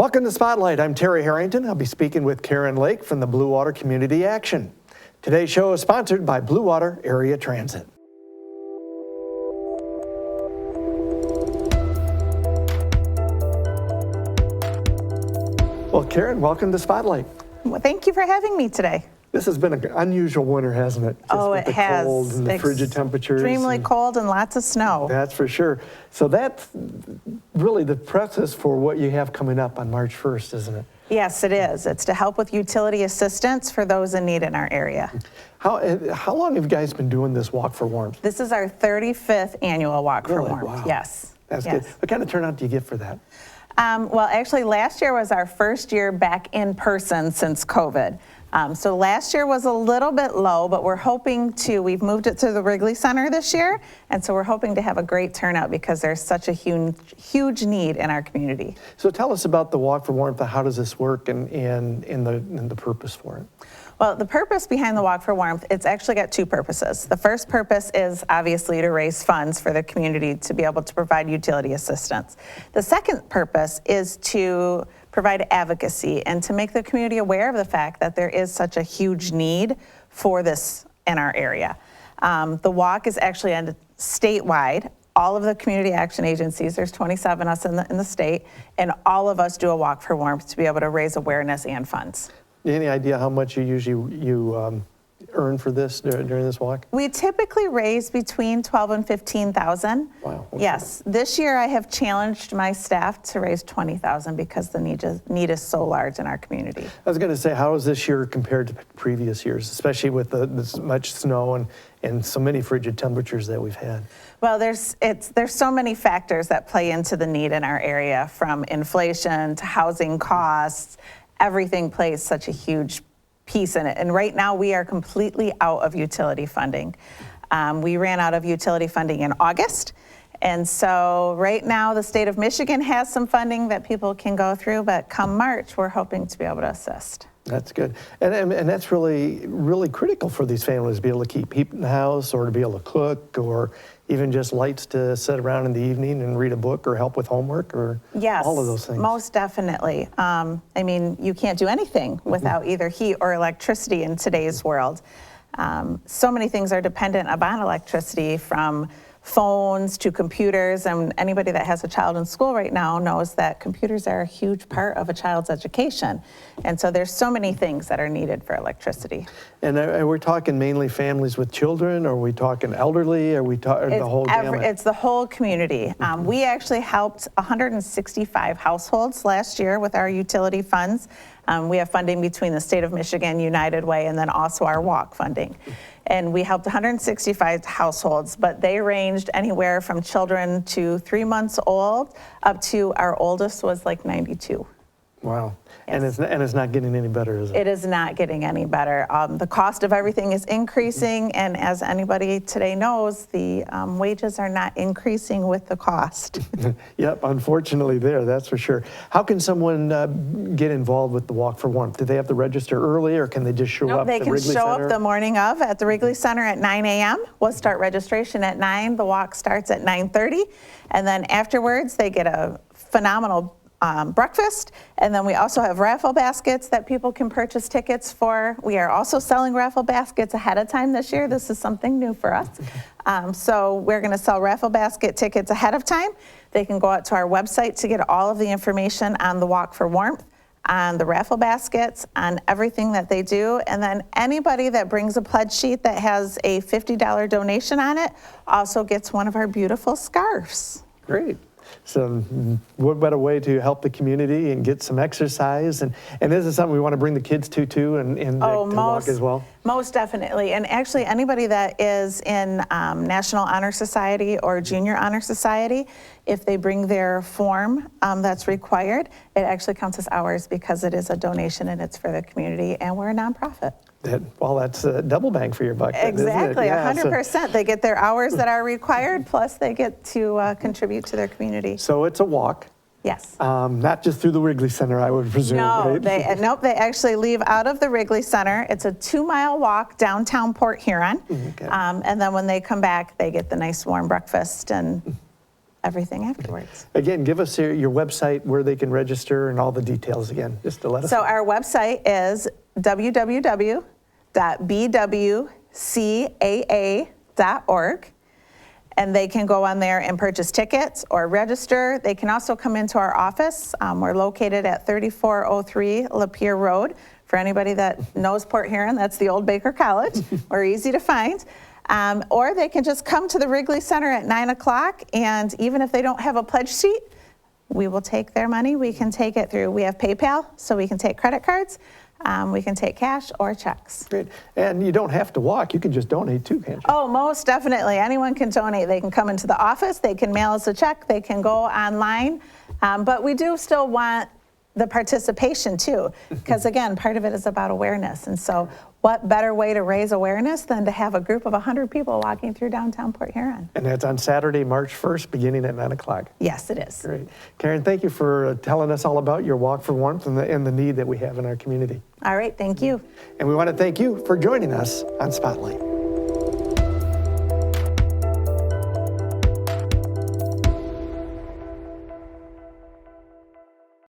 Welcome to Spotlight. I'm Terry Harrington. I'll be speaking with Karen Lake from the Blue Water Community Action. Today's show is sponsored by Blue Water Area Transit. Well, Karen, welcome to Spotlight. Well, thank you for having me today. This has been an unusual winter, hasn't it? It has. The cold and the frigid temperatures. Extremely cold and lots of snow. That's for sure. So that's really the process for what you have coming up on March 1st, isn't it? Yes, it is. It's to help with utility assistance for those in need in our area. How long have you guys been doing this Walk for Warmth? This is our 35th annual Walk for Really? Warmth. Wow. Yes. That's yes. good. What kind of turnout do you get for that? Well, actually, last year was our first year back in person since COVID. So last year was a little bit low, but we've moved it to the Wrigley Center this year, and so we're hoping to have a great turnout because there's such a huge need in our community. So tell us about the Walk for Warmth. How does this work and the purpose for it? Well, the purpose behind the Walk for Warmth, it's actually got two purposes. The first purpose is obviously to raise funds for the community to be able to provide utility assistance. The second purpose is to provide advocacy and to make the community aware of the fact that there is such a huge need for this in our area. The walk is actually statewide. All of the community action agencies, there's 27 of us in the state, and all of us do a Walk for Warmth to be able to raise awareness and funds. Any idea how much you usually earn for this during this walk? We typically raise between $12,000 and $15,000. Wow. Okay. Yes. This year I have challenged my staff to raise $20,000 because the need is so large in our community. I was going to say, how is this year compared to previous years, especially with this much snow and so many frigid temperatures that we've had? Well, there's so many factors that play into the need in our area, from inflation to housing costs. Everything plays such a huge piece in it. And right now we are completely out of utility funding. We ran out of utility funding in August. And so right now the state of Michigan has some funding that people can go through, but come March, we're hoping to be able to assist. That's good. And that's really, really critical for these families to be able to keep heat in the house, or to be able to cook, or even just lights to sit around in the evening and read a book or help with homework, or yes, all of those things. Most definitely. I mean, you can't do anything without either heat or electricity in today's world. So many things are dependent upon electricity, from phones to computers, and anybody that has a child in school right now knows that computers are a huge part of a child's education. And so there's so many things that are needed for electricity. And we're talking mainly families with children, or are we talking elderly, or are we talking the whole gamut? It's the whole community. We actually helped 165 households last year with our utility funds. We have funding between the state of Michigan, United Way, and then also our walk funding. And we helped 165 households, but they ranged anywhere from children to 3 months old up to our oldest was like 92. Wow. Yes. And it's not getting any better, is it? It is not getting any better. The cost of everything is increasing, and as anybody today knows, the wages are not increasing with the cost. Yep, unfortunately that's for sure. How can someone get involved with the Walk for Warmth? Do they have to register early, or can they just show up at the Wrigley Center? They can show up the morning of at the Wrigley Center at 9 a.m. We'll start registration at 9. The walk starts at 9:30, and then afterwards they get a phenomenal breakfast, and then we also have raffle baskets that people can purchase tickets for. We are also selling raffle baskets ahead of time this year. This is something new for us. So we're going to sell raffle basket tickets ahead of time. They can go out to our website to get all of the information on the Walk for Warmth, on the raffle baskets, on everything that they do. And then anybody that brings a pledge sheet that has a $50 donation on it also gets one of our beautiful scarves. Great. So what better way to help the community and get some exercise? And this is something we want to bring the kids to to walk as well? Most definitely. And actually anybody that is in National Honor Society or Junior Honor Society, if they bring their form that's required, it actually counts as hours because it is a donation and it's for the community, and we're a nonprofit. That's a double bang for your buck. Exactly, yeah, 100%. They get their hours that are required, plus they get to contribute to their community. So it's a walk. Yes. Not just through the Wrigley Center, I would presume. No, right? They actually leave out of the Wrigley Center. It's a 2-mile walk downtown Port Huron. Okay. And then when they come back, they get the nice warm breakfast and everything afterwards. Again, give us your website where they can register and all the details again, just to let us So know. our website is www.bwcaa.org. And they can go on there and purchase tickets or register. They can also come into our office. We're located at 3403 Lapeer Road. For anybody that knows Port Huron, that's the old Baker College. We're easy to find. Or they can just come to the Wrigley Center at 9 o'clock, and even if they don't have a pledge sheet, we will take their money. We can take it through, we have PayPal, so we can take credit cards. We can take cash or checks. Great. And you don't have to walk. You can just donate too, can't you? Oh, most definitely. Anyone can donate. They can come into the office. They can mail us a check. They can go online. But we do still want the participation too, because again, part of it is about awareness. And so what better way to raise awareness than to have a group of 100 people walking through downtown Port Huron? And that's on Saturday, March 1st, beginning at 9 o'clock. Yes, it is. Great. Karen, thank you for telling us all about your Walk for Warmth and the need that we have in our community. All right, thank you. And we want to thank you for joining us on Spotlight.